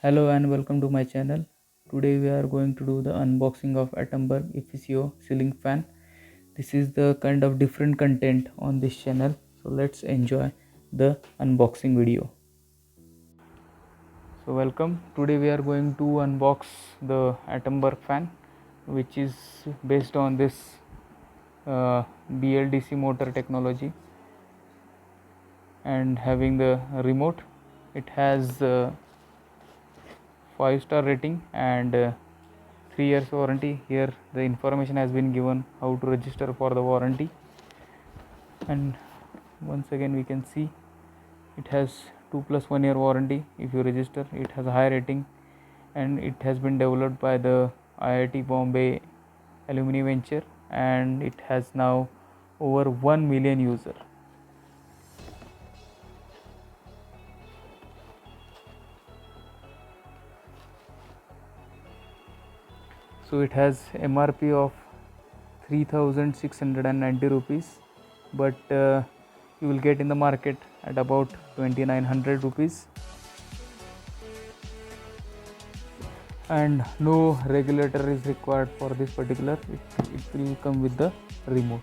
Hello and welcome to my channel. Today we are going to do the unboxing of Atomberg efficio ceiling fan. This is the kind of different content on this channel. So let's enjoy the unboxing video. So welcome. Today we are going to unbox the Atomberg fan, which is based on this bldc motor technology and having the remote. It has 5-star rating and 3 years warranty. Here the information has been given how to register for the warranty, and once again we can see it has 2 plus 1 year warranty. If you register, it has a high rating and it has been developed by the IIT Bombay alumni venture, and it has now over 1 million users. So it has MRP of 3690 rupees, but you will get in the market at about 2900 rupees, and no regulator is required for this particular. It will come with the remote.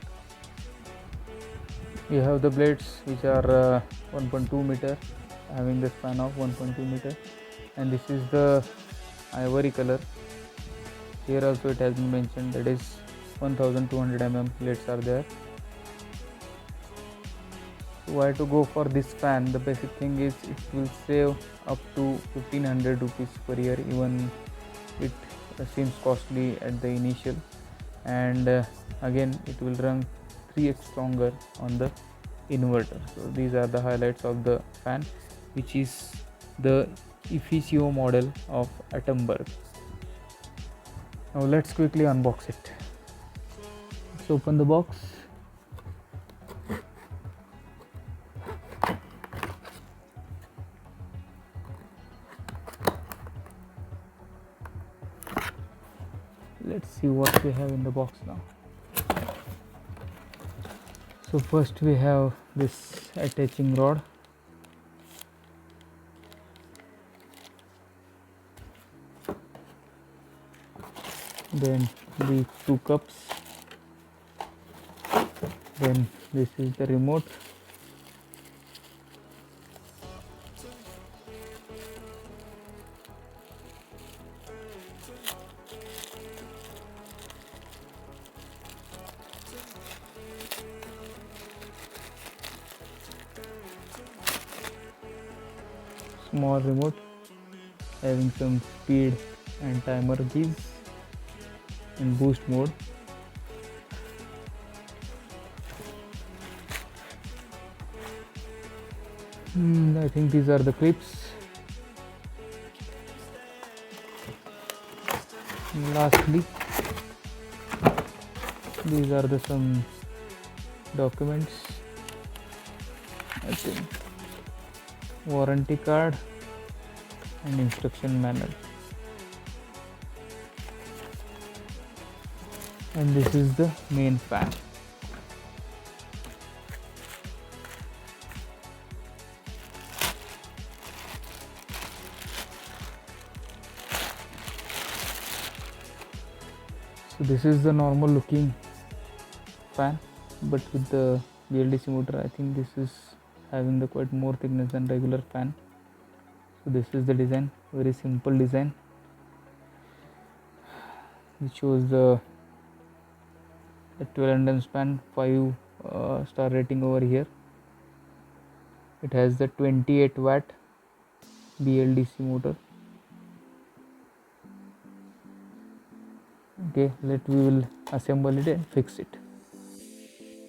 You have the blades which are 1.2 meter, having the span of 1.2 meter, and this is the ivory color. Here also it has been mentioned that is 1200 blades are there. Why to go for this fan? The basic thing is it will save up to 1500 rupees per year. Even it seems costly at the initial, and again it will run 3x stronger on the inverter. So these are the highlights of the fan, which is the efficio model of Atomberg. Now let's quickly unbox it. Let's open the box. Let's see what we have in the box now. So first we have this attaching rod. Then the two cups. Then this is the remote. Small remote having some speed and timer keys and boost mode. I think these are the clips. Lastly, these are the some documents. I think warranty card and instruction manual. And this is the main fan. So this is the normal looking fan, but with the bldc motor, I think this is having the quite more thickness than regular fan. So this is the design, very simple design. It shows the 12 London span, 5-star rating over here. It has the 28 watt bldc motor. Okay, we will assemble it and fix it.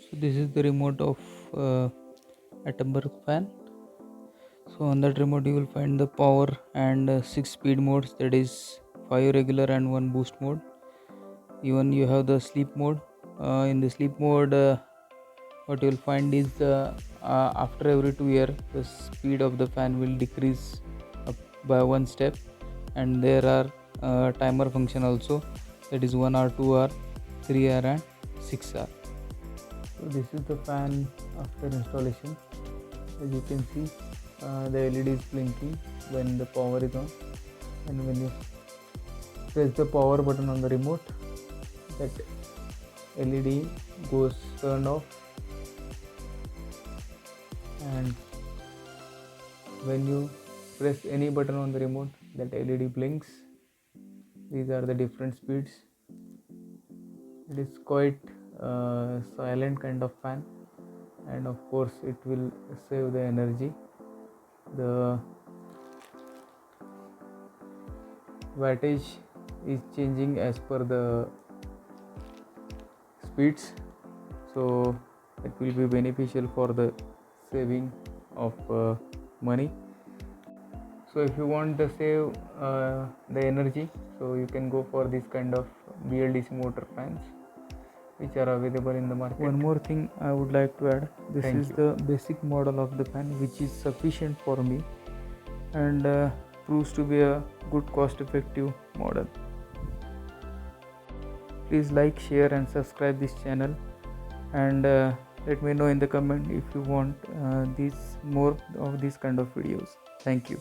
So this is the remote of Atomberg fan. So on that remote you will find the power and 6 speed modes, that is 5 regular and 1 boost mode. Even you have the sleep mode. In the sleep mode, what you will find is after every 2 years the speed of the fan will decrease up by 1 step, and there are timer function also, that is 1 hour, 2 hour, 3 hour and 6 hour. So this is the fan after installation. As you can see, the LED is blinking when the power is on. and when you press the power button on the remote, that LED goes turned off, and when you press any button on the remote, that LED blinks. These are the different speeds. It is quite silent kind of fan, and of course it will save the energy. The wattage is changing as per the speeds, so it will be beneficial for the saving of money. So if you want to save the energy, so you can go for this kind of BLDC motor fans which are available in the market. One more thing I would like to add, this is the basic model of the fan, which is sufficient for me and proves to be a good cost effective model. Please like, share and subscribe this channel, and let me know in the comment if you want more of these kind of videos. Thank you.